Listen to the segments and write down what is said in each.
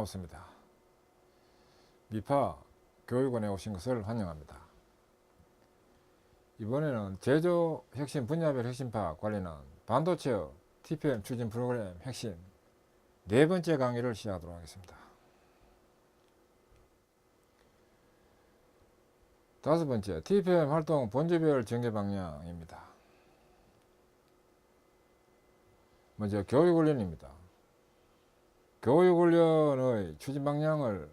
반갑습니다. 미파 교육원에 오신 것을 환영합니다. 이번에는 제조 혁신 분야별 혁신 파악 관련한 반도체업 TPM 추진 프로그램 핵심 네 번째 강의를 시작하도록 하겠습니다. 다섯 번째, TPM 활동 본주별 전개 방향입니다. 먼저 교육훈련입니다. 교육훈련의 추진 방향을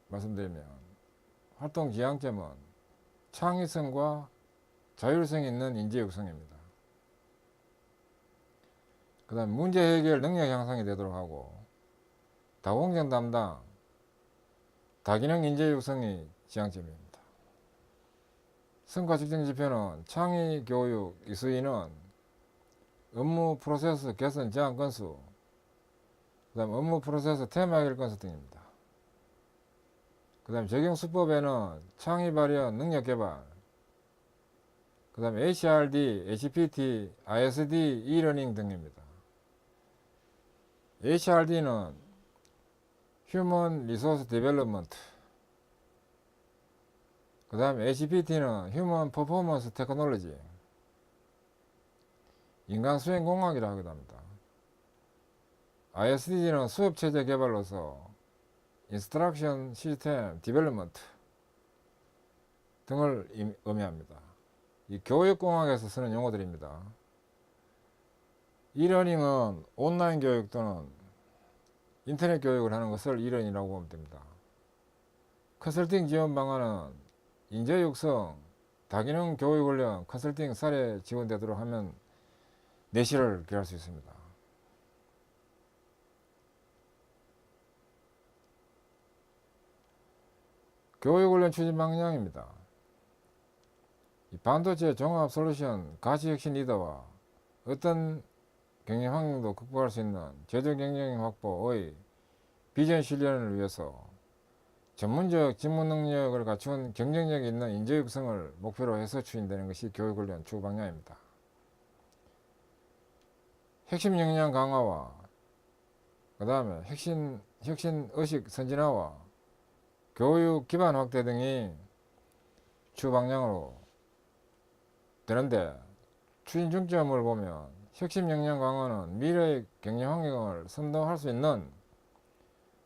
말씀드리면 활동 지향점은 창의성과 자율성이 있는 인재 육성입니다. 그 다음 문제 해결 능력 향상이 되도록 하고 다공정 담당, 다기능 인재 육성이 지향점입니다. 성과 측정 지표는 창의 교육 이수위는 업무 프로세스 개선 제한 건수, 그 다음 업무 프로세스 테마 해결 건수 등입니다. 그 다음 적용 수법에는 창의 발현, 능력 개발, 그 다음 HRD, HPT, ISD, e-learning 등입니다. HRD는 Human Resource Development, 그 다음 HPT는 Human Performance Technology, 인간 수행 공학이라고 하기도 합니다. ISD는 수업체제 개발로서 Instruction System Development 등을 의미합니다. 이 교육공학에서 쓰는 용어들입니다. e-learning은 온라인 교육 또는 인터넷 교육을 하는 것을 e-learning이라고 보면 됩니다. 컨설팅 지원 방안은 인재 육성, 다기능 교육훈련, 컨설팅 사례 지원되도록 하면 내실을 기할 수 있습니다. 교육훈련 추진 방향입니다. 이 반도체 종합 솔루션 가치혁신 리더와 어떤 경영 환경도 극복할 수 있는 제조 경쟁 확보의 비전 실현을 위해서 전문적 직무 능력을 갖춘 경쟁력 있는 인재 육성을 목표로 해서 추진되는 것이 교육훈련 주 방향입니다. 핵심 역량 강화와 그 다음에 혁신 의식 선진화와 교육 기반 확대 등이 주 방향으로 되는데, 추진 중점을 보면 혁신 역량 강화는 미래의 경영 환경을 선도할 수 있는,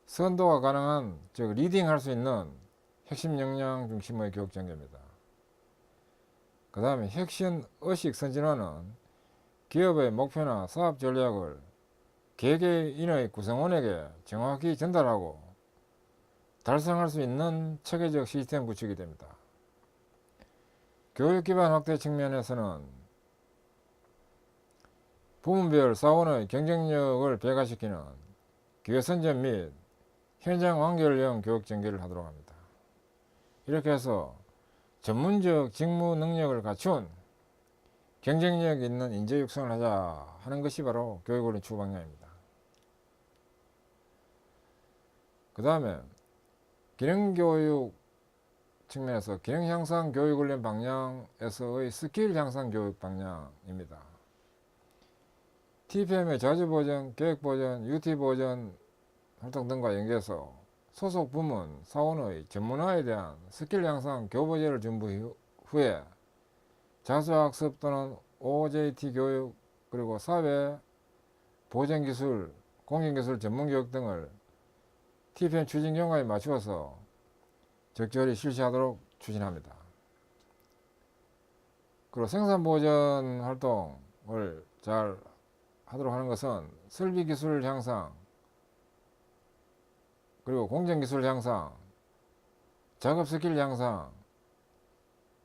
선도가 가능한, 즉 리딩할 수 있는 핵심 역량 중심의 교육 전개입니다. 그 다음에 혁신 의식 선진화는 기업의 목표나 사업 전략을 개개인의 구성원에게 정확히 전달하고 달성할 수 있는 체계적 시스템 구축이 됩니다. 교육 기반 확대 측면에서는 부문별 사원의 경쟁력을 배가시키는 기회 선전 및 현장 완결형 교육 전개를 하도록 합니다. 이렇게 해서 전문적 직무 능력을 갖춘 경쟁력 있는 인재 육성을 하자 하는 것이 바로 교육훈련 추구 방향입니다. 그 다음에 기능교육 측면에서 기능 향상 교육훈련 방향에서의 스킬 향상 교육 방향입니다. TPM의 자주 보전, 계획 보전, UT 보전 활동 등과 연계해서 소속 부문, 사원의 전문화에 대한 스킬 향상 교보제를 준비 후에 자수학습 또는 OJT 교육, 그리고 사회 보전기술, 공인기술 전문교육 등을 TPM 추진 경과에 맞추어서 적절히 실시하도록 추진합니다. 그리고 생산보전 활동을 잘 하도록 하는 것은 설비기술 향상, 그리고 공정기술 향상, 작업스킬 향상,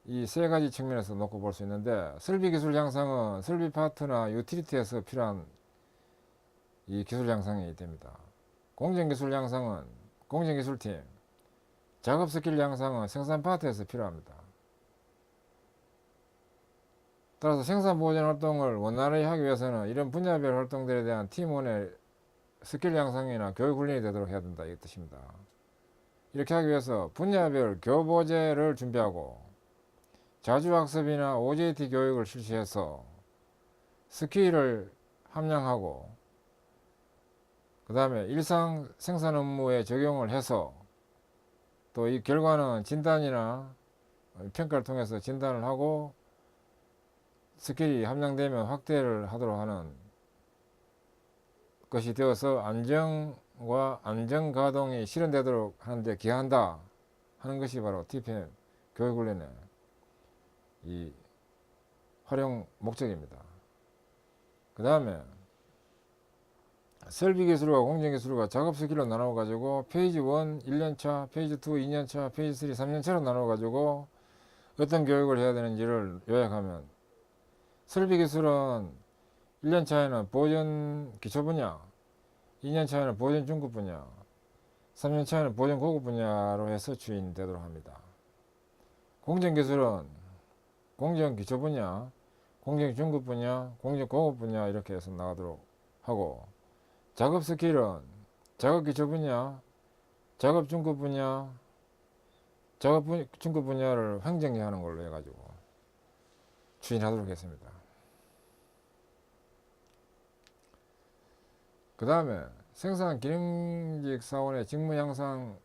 이 세 가지 측면에서 놓고 볼 수 있는데, 설비기술 향상은 설비 파트나 유틸리티에서 필요한 이 기술 향상이 됩니다. 공정기술 향상은 공정기술팀, 작업스킬 향상은 생산 파트에서 필요합니다. 따라서 생산보전 활동을 원활히 하기 위해서는 이런 분야별 활동들에 대한 팀원의 스킬 향상이나 교육훈련이 되도록 해야 된다, 이 뜻입니다. 이렇게 하기 위해서 분야별 교보제를 준비하고 자주학습이나 OJT 교육을 실시해서 스킬을 함양하고, 그 다음에 일상 생산 업무에 적용을 해서 또 이 결과는 진단이나 평가를 통해서 진단을 하고 스킬이 함량되면 확대를 하도록 하는 것이 되어서 안정과 안정 가동이 실현되도록 하는데 기여한다 하는 것이 바로 TPM 교육훈련의 이 활용 목적입니다. 그 다음에 설비기술과 공정기술과 작업 스킬로 나눠 가지고 페이지 1 1년차, 페이지 2 2년차, 페이지 3 3년차로 나눠 가지고 어떤 교육을 해야 되는지를 요약하면, 설비기술은 1년차에는 보존 기초 분야, 2년차에는 보존 중급 분야, 3년차에는 보존 고급 분야로 해서 추진되도록 합니다. 공정기술은 공정 기초 분야, 공정 중급 분야, 공정 고급 분야 이렇게 해서 나가도록 하고, 작업 스킬은 작업 기초 분야, 작업 중급 분야, 작업 중급 분야를 횡정하는 걸로 해가지고 추진하도록 했습니다. 그 다음에 생산 기능직 사원의 직무 향상,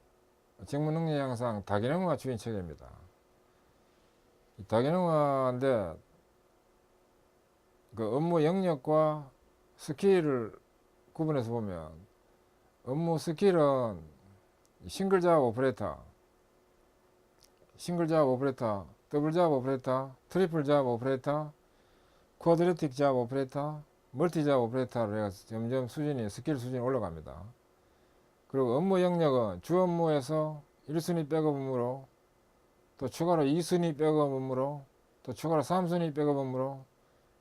직무 능력 향상 다기능화 추진 체계입니다. 다기능화인데 그 업무 영역과 스킬을 구분해서 보면, 업무 스킬은 싱글 잡 오퍼레이터, 싱글 잡 오퍼레이터, 더블 잡 오퍼레이터, 트리플 잡 오퍼레이터, 쿼드레틱 잡 오퍼레이터, 멀티 잡 오퍼레이터로 해서 점점 수준이, 스킬 수준이 올라갑니다. 그리고 업무 영역은 주 업무에서 1순위 백업 업무로, 또 추가로 2순위 백업 업무로, 또 추가로 3순위 백업 업무로,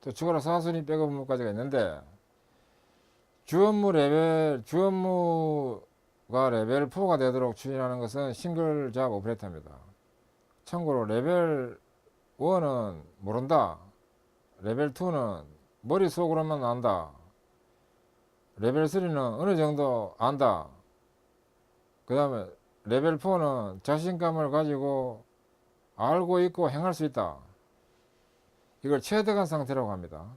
또 추가로 4순위 백업 업무까지가 있는데, 주 업무가 레벨 4가 되도록 추진하는 것은 싱글 잡 오퍼레이터입니다. 참고로 레벨 1은 모른다, 레벨 2는 머릿속으로만 안다, 레벨 3는 어느 정도 안다, 그 다음에 레벨 4는 자신감을 가지고 알고 있고 행할 수 있다. 이걸 체득한 상태라고 합니다.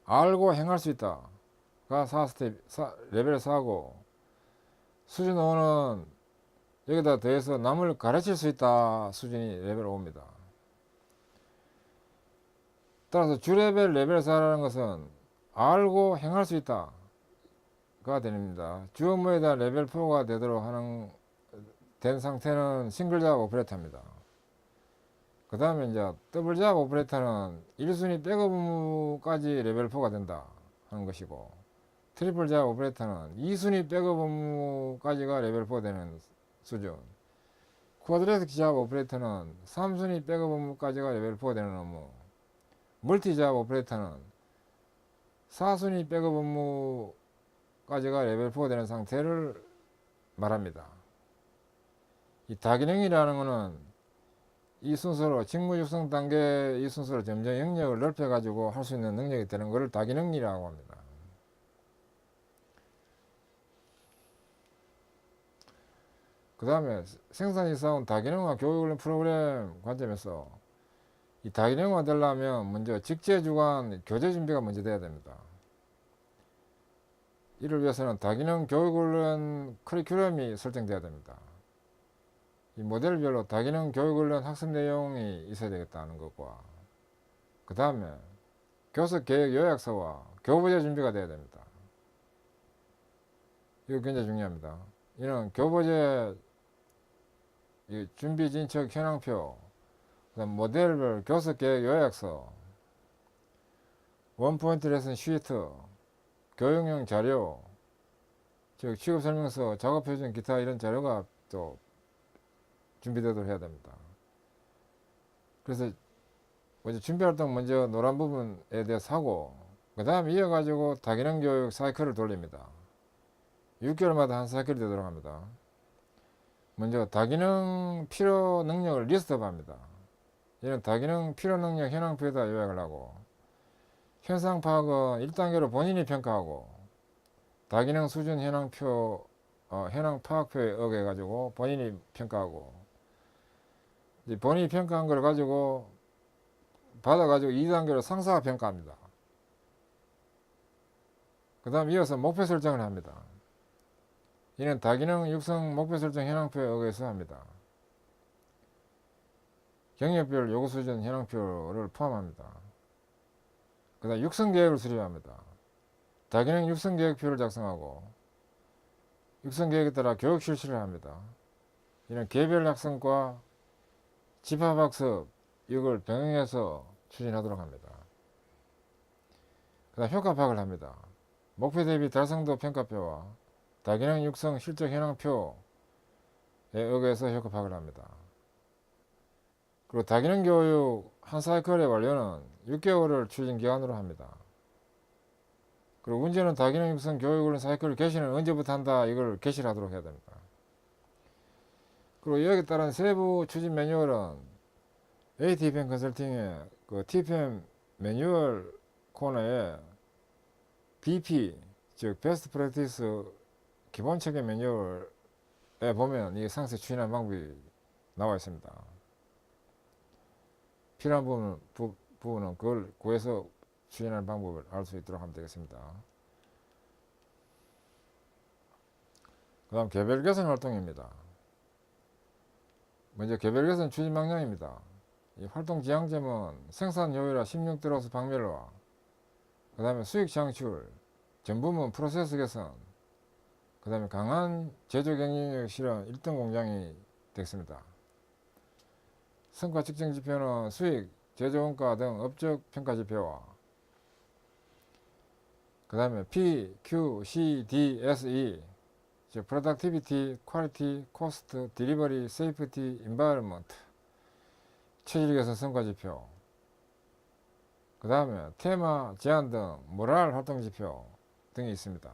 알고 행할 수 있다 가 4스텝, 레벨 4고, 수준 5는 여기다 더해서 남을 가르칠 수 있다 수준이 레벨 5입니다. 따라서 주레벨 레벨 4라는 것은 알고 행할 수 있다 가 됩니다. 주 업무에 대한 레벨 4가 되도록 된 상태는 싱글 잡 오퍼레이터입니다. 그 다음에 이제 더블 잡 오퍼레이터는 1순위 백업 업무까지 레벨 4가 된다 하는 것이고, 트리플 잡 오퍼레이터는 2순위 백업 업무까지가 레벨 4 되는 수준, 쿼드레틱 잡 오퍼레이터는 3순위 백업 업무까지가 레벨 4 되는 업무, 멀티 잡 오퍼레이터는 4순위 백업 업무까지가 레벨 4 되는 상태를 말합니다. 이 다기능이라는 것은 이 순서로, 직무 육성 단계 이 순서로 점점 영역을 넓혀 가지고 할 수 있는 능력이 되는 것을 다기능이라고 합니다. 그 다음에 생산이사원 다기능화 교육훈련 프로그램 관점에서 이 다기능화 되려면 먼저 직제주간 교재 준비가 먼저 돼야 됩니다. 이를 위해서는 다기능 교육훈련 커리큘럼이 설정돼야 됩니다. 이 모델별로 다기능 교육훈련 학습 내용이 있어야 되겠다는 것과, 그 다음에 교습 계획 요약서와 교보제 준비가 돼야 됩니다. 이거 굉장히 중요합니다. 이는 교보제 준비 진척 현황표, 그다음 모델별 교습 계획 요약서, 원포인트 레슨 시트, 교육용 자료, 즉 취급 설명서, 작업 표준, 기타 이런 자료가 또 준비되도록 해야 됩니다. 그래서 먼저 준비 활동 먼저 노란 부분에 대해서 하고, 그 다음에 이어가지고 다기능 교육 사이클을 돌립니다. 6개월마다 한 사이클이 되도록 합니다. 먼저 다기능 필요 능력을 리스트업합니다. 이는 다기능 필요 능력 현황표에다 요약을 하고, 현상 파악은 1단계로 본인이 평가하고, 다기능 수준 현황표, 현황 파악표에 의해 가지고 본인이 평가하고, 본인이 평가한 걸 가지고 받아가지고 2단계로 상사가 평가합니다. 그 다음 이어서 목표 설정을 합니다. 이는 다기능 육성 목표 설정 현황표에 의해서 합니다. 경력별 요구 수준 현황표를 포함합니다. 그 다음 육성 계획을 수립합니다. 다기능 육성 계획표를 작성하고 육성 계획에 따라 교육 실시를 합니다. 이는 개별 학생과 집합학습 이걸 병행해서 추진하도록 합니다. 그 다음 효과 파악을 합니다. 목표 대비 달성도 평가표와 다기능 육성 실적 현황표에 의해서 효과 파악을 합니다. 그리고 다기능 교육 한 사이클의 완료는 6개월을 추진 기간으로 합니다. 그리고 문제는 다기능 육성 교육을 사이클 개시는 언제부터 한다 이걸 개시를 하도록 해야 됩니다. 그리고 여기에 따른 세부 추진 매뉴얼은 ATPM 컨설팅의 그 TPM 매뉴얼 코너에 BP 즉 베스트 프랙티스 기본 체계 매뉴얼에 보면 이 상세 추진하는 방법이 나와 있습니다. 필요한 부분은 그걸 구해서 추진하는 방법을 알 수 있도록 하면 되겠습니다. 그 다음 개별 개선 활동입니다. 먼저 개별 개선 추진 방향입니다. 이 활동 지향점은 생산 효율화 16드로스 박멸화, 그 다음에 수익 창출, 전부문 프로세스 개선, 그 다음에 강한 제조 경쟁력 실현 1등 공장이 되겠습니다. 성과 측정 지표는 수익, 제조 원가 등 업적 평가 지표와 그 다음에 P, Q, C, D, S, E 즉 Productivity, Quality, Cost, Delivery, Safety, Environment 체질 개선 성과 지표 그 다음에 테마, 제안 등 모랄 활동 지표 등이 있습니다.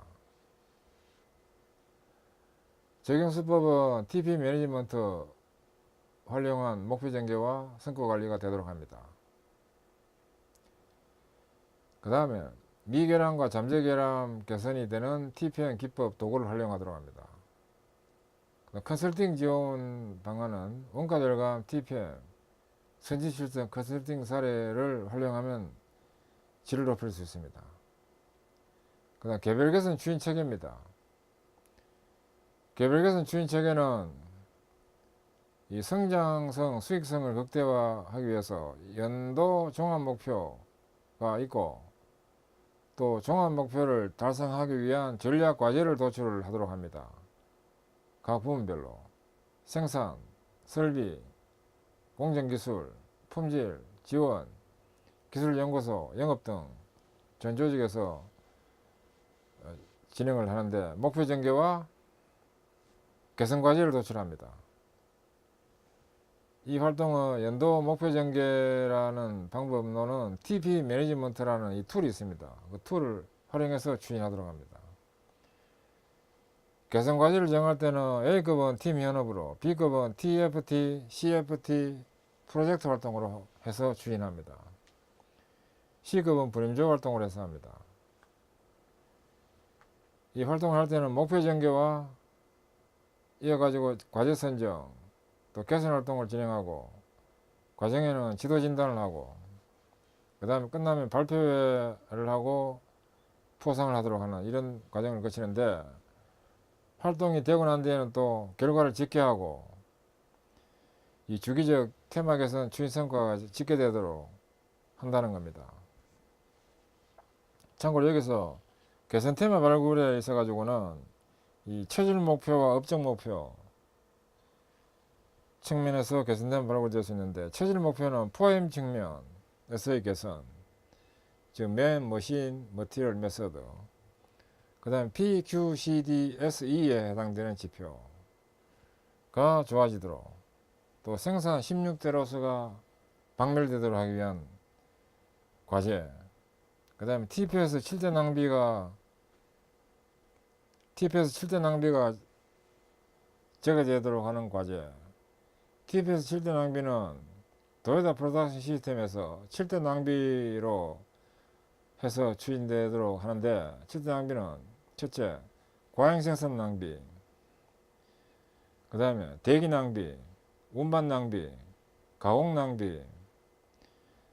적용 수법은 TP 매니지먼트 활용한 목표 전개와 성과 관리가 되도록 합니다. 그 다음에 미결함과 잠재결함 개선이 되는 TPM 기법 도구를 활용하도록 합니다. 컨설팅 지원 방안은 원가 절감 TPM 선지 실전 컨설팅 사례를 활용하면 질을 높일 수 있습니다. 그 다음 개별 개선 추진 체계입니다. 개별 개선 추진 체계는 이 성장성, 수익성을 극대화하기 위해서 연도 종합 목표가 있고 또 종합 목표를 달성하기 위한 전략 과제를 도출을 하도록 합니다. 각 부문별로 생산, 설비, 공정기술, 품질, 지원, 기술연구소, 영업 등 전 조직에서 진행을 하는데 목표 전개와 개선 과제를 도출합니다. 이 활동의 연도 목표 전개라는 방법론은 TP 매니지먼트라는 이 툴이 있습니다. 그 툴을 활용해서 추진하도록 합니다. 개선 과제를 정할 때는 A급은 팀 현업으로, B급은 TFT, CFT 프로젝트 활동으로 해서 추진합니다. C급은 분임조 활동을 해서 합니다. 이 활동을 할 때는 목표 전개와 이어가지고 과제 선정, 또 개선 활동을 진행하고 과정에는 지도 진단을 하고 그 다음에 끝나면 발표회를 하고 포상을 하도록 하는 이런 과정을 거치는데 활동이 되고 난 뒤에는 또 결과를 집계하고 이 주기적 테마 개선 추진 성과가 집계되도록 한다는 겁니다. 참고로 여기서 개선 테마 발굴에 있어 가지고는 이 체질 목표와 업적 목표 측면에서 개선된 발굴될 수 있는데 체질 목표는 포엠 측면에서의 개선 즉 맨, 머신, 머티리얼, 메서드 그 다음에 P, Q, C, D, S, E에 해당되는 지표가 좋아지도록 또 생산 16대로수가 박멸되도록 하기 위한 과제 그 다음에 TPS 7대 낭비가 제거되도록 하는 과제 TPS 7대 낭비는 도요타 프로덕션 시스템에서 7대 낭비로 해서 추진되도록 하는데 7대 낭비는 첫째, 과잉 생산 낭비 그 다음에 대기 낭비, 운반 낭비, 가공 낭비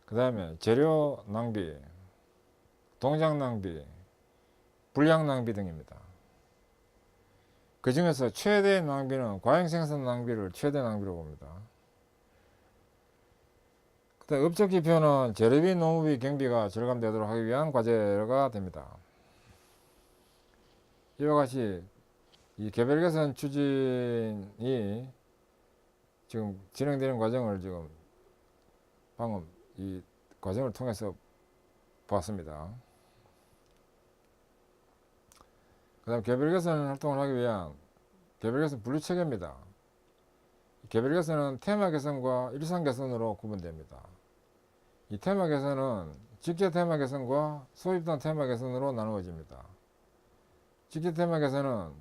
그 다음에 재료 낭비, 동작 낭비, 불량 낭비 등입니다. 그 중에서 최대 낭비는 과잉 생산 낭비를 최대 낭비로 봅니다. 그다음 업적 지표는 재료비, 노무비, 경비가 절감되도록 하기 위한 과제가 됩니다. 이와 같이 이 개별 개선 추진이 지금 진행되는 과정을 지금 방금 이 과정을 통해서 보았습니다. 그 다음 개별 개선 활동을 하기 위한 개별 개선 분류 체계입니다. 개별 개선은 테마 개선과 일상 개선으로 구분됩니다. 이 테마 개선은 직계 테마 개선과 소집단 테마 개선으로 나누어집니다. 직계 테마 개선은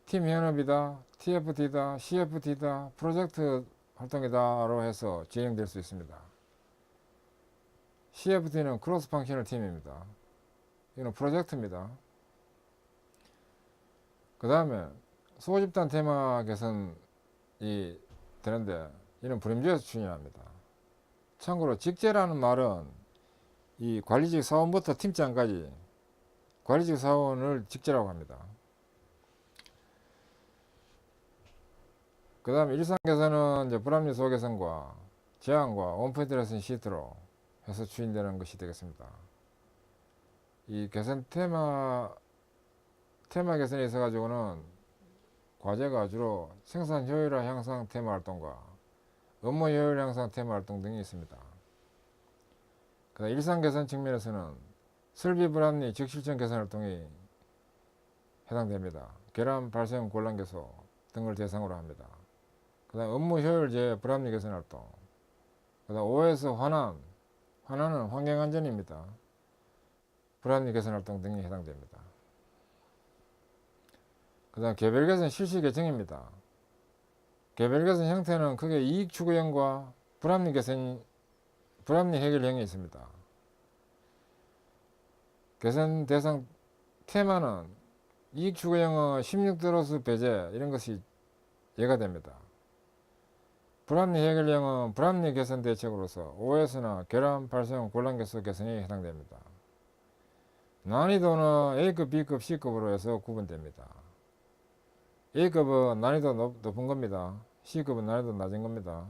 팀 현업이다, TFT다, CFT다, 프로젝트 활동이다로 해서 진행될 수 있습니다. CFT는 크로스 펑셔널 팀입니다. 이건 프로젝트입니다. 그 다음에 소집단 테마 개선이 되는데 이는 불임제에서 추진합니다. 참고로 직제라는 말은 이 관리직 사원부터 팀장까지 관리직 사원을 직제라고 합니다. 그 다음에 일상 개선은 이제 불합리 소호 개선과 제한과 원포인트 레슨 시트로 해서 추진되는 것이 되겠습니다. 이 개선 테마 개선에 있어 가지고는 과제가 주로 생산 효율화 향상 테마 활동과 업무 효율 향상 테마 활동 등이 있습니다. 그다음 일상 개선 측면에서는 설비 불합리 즉 실천 개선 활동이 해당됩니다. 결함 발생 곤란 개소 등을 대상으로 합니다. 그다음 업무 효율제 불합리 개선 활동, 그다음 OS 환원은 환경 안전입니다. 불합리 개선 활동 등이 해당됩니다. 그다음 개별 개선 실시 계층입니다. 개별 개선 형태는 크게 이익 추구형과 불합리 해결형이 있습니다. 개선 대상 테마는 이익 추구형은 16대 로스 배제 이런 것이 예가 됩니다. 불합리 해결형은 불합리 개선 대책으로서 OS나 결함 발생 곤란 개수 개선이 해당됩니다. 난이도는 A급, B급, C급으로 해서 구분됩니다. A급은 난이도 높은 겁니다. C급은 난이도 낮은 겁니다.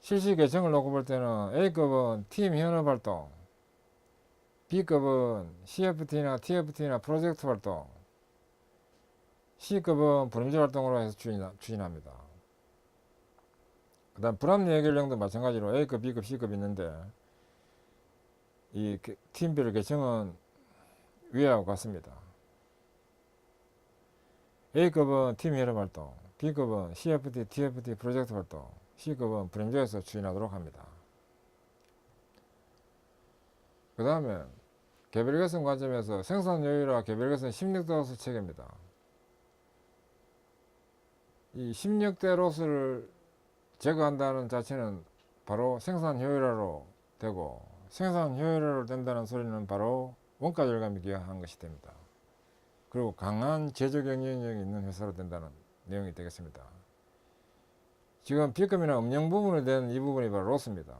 실시 계층을 놓고 볼 때는 A급은 팀 현업 활동, B급은 CFT나 TFT나 프로젝트 활동, C급은 불임제 활동으로 해서 추진합니다. 그 다음 불합리 해결형도 마찬가지로 A급, B급, C급 있는데 이 팀별 계층은 위하고 같습니다. A급은 팀 현업 활동, B급은 CFT, TFT 프로젝트 활동, C급은 불임제에서 추진하도록 합니다. 그 다음에 개별 개선 관점에서 생산 효율화 개별 개선 16대 로스 체계입니다. 이 16대 로스를 제거한다는 자체는 바로 생산 효율화로 되고, 생산 효율화로 된다는 소리는 바로 원가 절감이 기여한 것이 됩니다. 그리고 강한 제조 경쟁력이 있는 회사로 된다는 내용이 되겠습니다. 지금 B급이나 음영 부분에 대한 이 부분이 바로 로스입니다.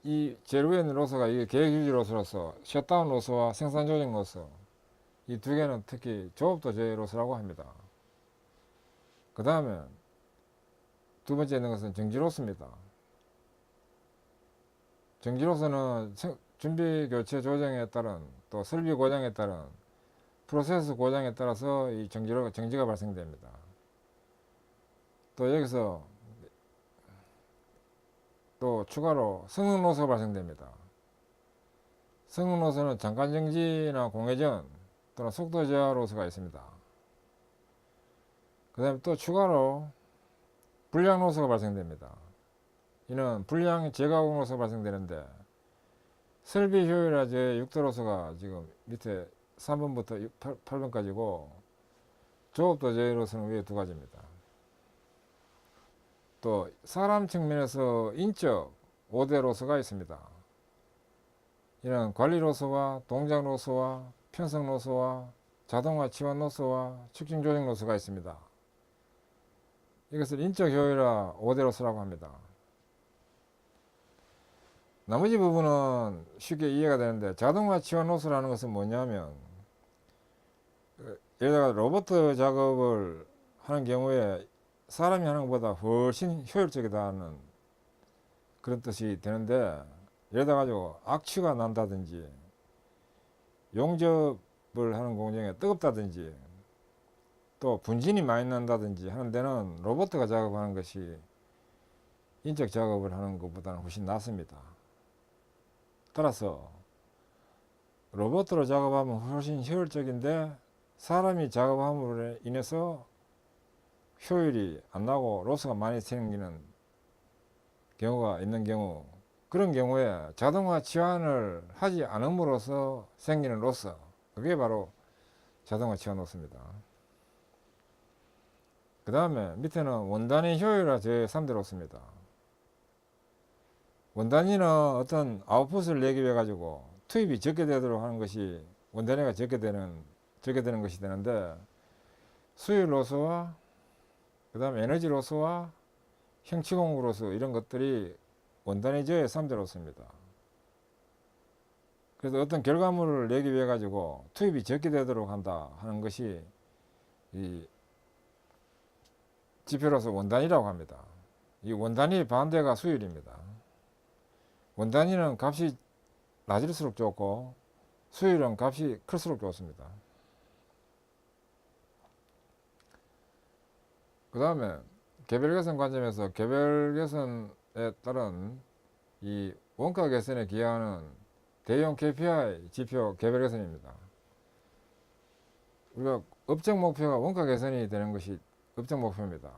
이 제일 위에 있는 로스가 이게 계획 유지 로스로서 셧다운 로스와 생산 조정 로스, 이 두 개는 특히 조업도 제외 로스라고 합니다. 그 다음에 두 번째 있는 것은 정지 로스입니다. 정지 로스는 준비 교체 조정에 따른 또 설비 고장에 따른 프로세스 고장에 따라서 이 정지가 발생됩니다. 또 여기서 또 추가로 성능 로스가 발생됩니다. 성능 로스는 잠깐 정지나 공회전 또는 속도 저하 로스가 있습니다. 그 다음에 또 추가로 불량 로스가 발생됩니다. 이는 불량 재가공 로스가 발생되는데 설비 효율화제 6도 로스가 지금 밑에 3번부터 8번까지고 조업도 제외 로스는 위에 두 가지입니다. 또 사람 측면에서 인적 5대 로스가 있습니다. 이는 관리 로스와 동작 로스와 편성 로스와 자동화 지원 로스와 측정 조정 로스가 있습니다. 이것을 인적 효율화 5대 로스라고 합니다. 나머지 부분은 쉽게 이해가 되는데, 자동화 치환 로스라는 것은 뭐냐면, 예를 들어 로봇 작업을 하는 경우에 사람이 하는 것보다 훨씬 효율적이다는 그런 뜻이 되는데, 예를 들어 가지고 악취가 난다든지 용접을 하는 공정에 뜨겁다든지 또 분진이 많이 난다든지 하는 데는 로봇가 작업하는 것이 인적 작업을 하는 것보다는 훨씬 낫습니다. 따라서 로봇으로 작업하면 훨씬 효율적인데, 사람이 작업함으로 인해서 효율이 안 나고 로스가 많이 생기는 경우가 있는 경우, 그런 경우에 자동화 치환을 하지 않음으로써 생기는 로스, 그게 바로 자동화 치환 로스입니다. 그 다음에 밑에는 원단위 효율화 제3대 로스입니다. 원단위는 어떤 아웃풋을 내기 위해 가지고 투입이 적게 되도록 하는 것이 원단위가 적게 되는 것이 되는데, 수율 로스와 그 다음에 에너지 로스와 형치공급 로스, 이런 것들이 원단위 제 3대 로스입니다. 그래서 어떤 결과물을 내기 위해 가지고 투입이 적게 되도록 한다 하는 것이 이 지표로서 원단위라고 합니다. 이 원단위 반대가 수율입니다. 원단위는 값이 낮을수록 좋고 수율은 값이 클수록 좋습니다. 그 다음에 개별 개선 관점에서 개별 개선에 따른 이 원가 개선에 기여하는 대형 KPI 지표 개별 개선입니다. 우리가 업적 목표가 원가 개선이 되는 것이 업적 목표입니다.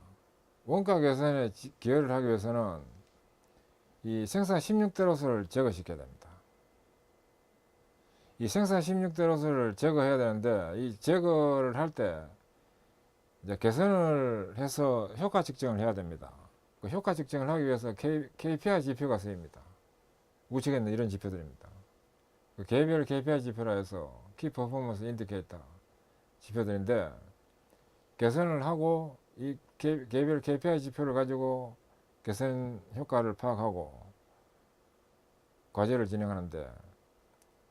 원가 개선에 기여를 하기 위해서는 이 생산 16대로서를 제거시켜야 됩니다. 이 생산 16대로서를 제거해야 되는데, 이 제거를 할 때 이제 개선을 해서 효과 측정을 해야 됩니다. 그 효과 측정을 하기 위해서 KPI 지표가 쓰입니다. 우측에 있는 이런 지표들입니다. 그 개별 KPI 지표라 해서 키 퍼포먼스 인디케이터 지표들인데, 개선을 하고 이 개별 KPI 지표를 가지고 개선 효과를 파악하고 과제를 진행하는데,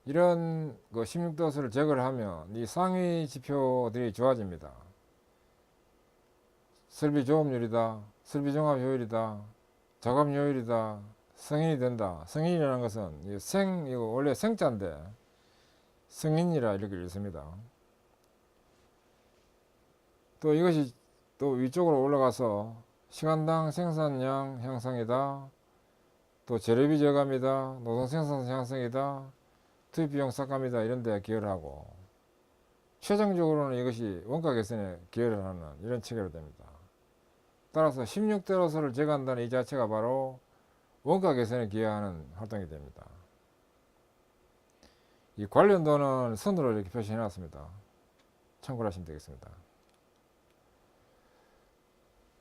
이런 그 16도수를 제거를 하면 이 상위 지표들이 좋아집니다. 설비 조업률이다, 설비 종합 효율이다, 작업 효율이다, 승인이 된다. 승인이라는 것은 이거 원래 생자인데 승인이라 이렇게 읽습니다. 또 이것이 또 위쪽으로 올라가서 시간당 생산량 향상이다, 또 재료비 저감이다, 노동 생산성 향상이다, 투입 비용 삭감이다, 이런 데 기여를 하고, 최종적으로는 이것이 원가 개선에 기여를 하는 이런 체계로 됩니다. 따라서 16대로서를 제거한다는 이 자체가 바로 원가 개선에 기여하는 활동이 됩니다. 이 관련도는 선으로 이렇게 표시해 놨습니다. 참고를 하시면 되겠습니다.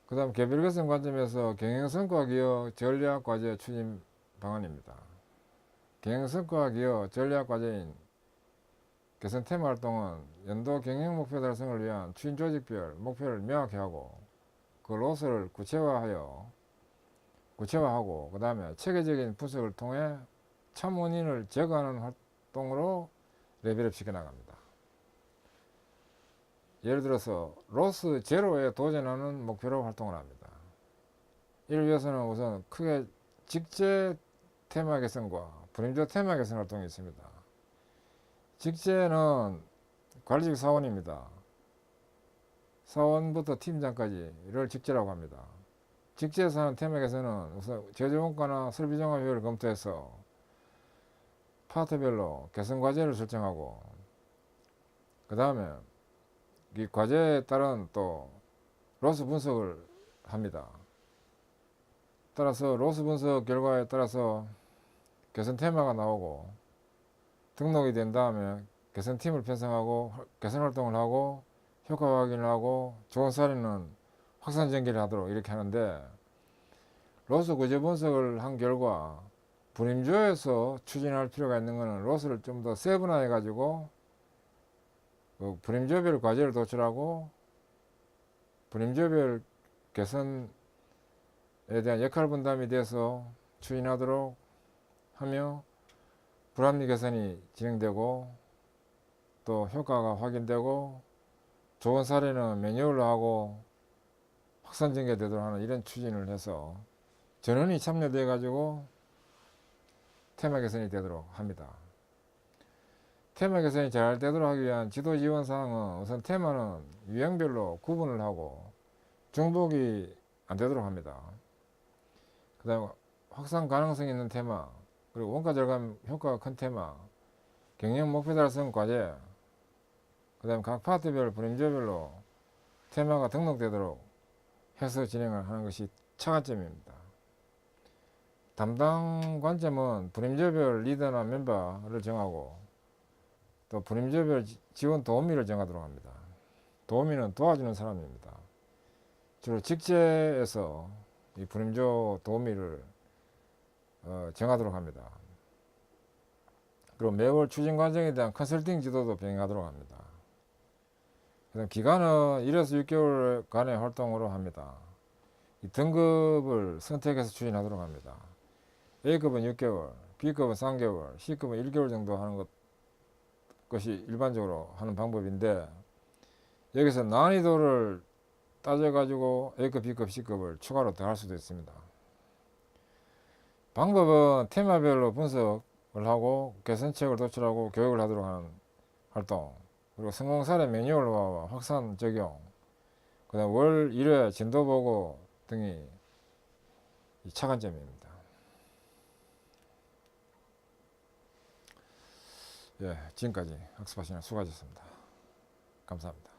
그 다음 개별 개선 관점에서 경영성과 기여 전략 과제 추진 방안입니다. 경영성과 기여 전략 과제인 개선 테마 활동은 연도 경영 목표 달성을 위한 추진 조직별 목표를 명확히 하고 그 로스를 구체화하고 그 다음에 체계적인 분석을 통해 참 원인을 제거하는 활동으로 레벨업 시켜 나갑니다. 예를 들어서 로스 제로에 도전하는 목표로 활동을 합니다. 이를 위해서는 우선 크게 직제 테마 개선과 불임조 테마 개선 활동이 있습니다. 직제는 관리직 사원입니다. 사원부터 팀장까지를 직제라고 합니다. 직제에서 하는 테마 개선은 우선 제조원가나 설비종합 효율을 검토해서 파트별로 개선 과제를 설정하고, 그 다음에 이 과제에 따른 또 로스 분석을 합니다. 따라서 로스 분석 결과에 따라서 개선 테마가 나오고 등록이 된 다음에 개선팀을 편성하고 개선 활동을 하고 효과 확인을 하고 좋은 사례는 확산 전개를 하도록 이렇게 하는데, 로스 구제 분석을 한 결과 불임조에서 추진할 필요가 있는 것은 로스를 좀 더 세분화해 가지고 그 불임조별 과제를 도출하고 불임조별 개선에 대한 역할 분담이 돼서 추진하도록 하며 불합리 개선이 진행되고 또 효과가 확인되고 좋은 사례는 매뉴얼로 하고 확산 전개되도록 하는 이런 추진을 해서 전원이 참여돼 가지고 테마 개선이 되도록 합니다. 테마 개선이 잘 되도록 하기 위한 지도 지원 사항은 우선 테마는 유형별로 구분을 하고 중복이 안 되도록 합니다. 그 다음에 확산 가능성 있는 테마, 그리고 원가 절감 효과가 큰 테마, 경영 목표 달성 과제, 그 다음에 각 파트별 분임제별로 테마가 등록되도록 해서 진행을 하는 것이 차관점입니다. 담당 관점은 분임제별 리더나 멤버를 정하고 또 분임제별 지원 도우미를 정하도록 합니다. 도우미는 도와주는 사람입니다. 주로 직제에서 이 분임조 도우미를 정하도록 합니다. 그리고 매월 추진 과정에 대한 컨설팅 지도도 병행하도록 합니다. 그다음 기간은 1에서 6개월간의 활동으로 합니다. 이 등급을 선택해서 추진하도록 합니다. A급은 6개월, B급은 3개월, C급은 1개월 정도 하는 것이 일반적으로 하는 방법인데 여기서 난이도를 따져가지고 A급, B급, C급을 추가로 더할 수도 있습니다. 방법은 테마별로 분석을 하고 개선책을 도출하고 교육을 하도록 하는 활동, 그리고 성공 사례 매뉴얼화와 확산 적용, 그다음 월 1회 진도 보고 등이 차관점입니다. 예, 지금까지 학습하시느라 수고하셨습니다. 감사합니다.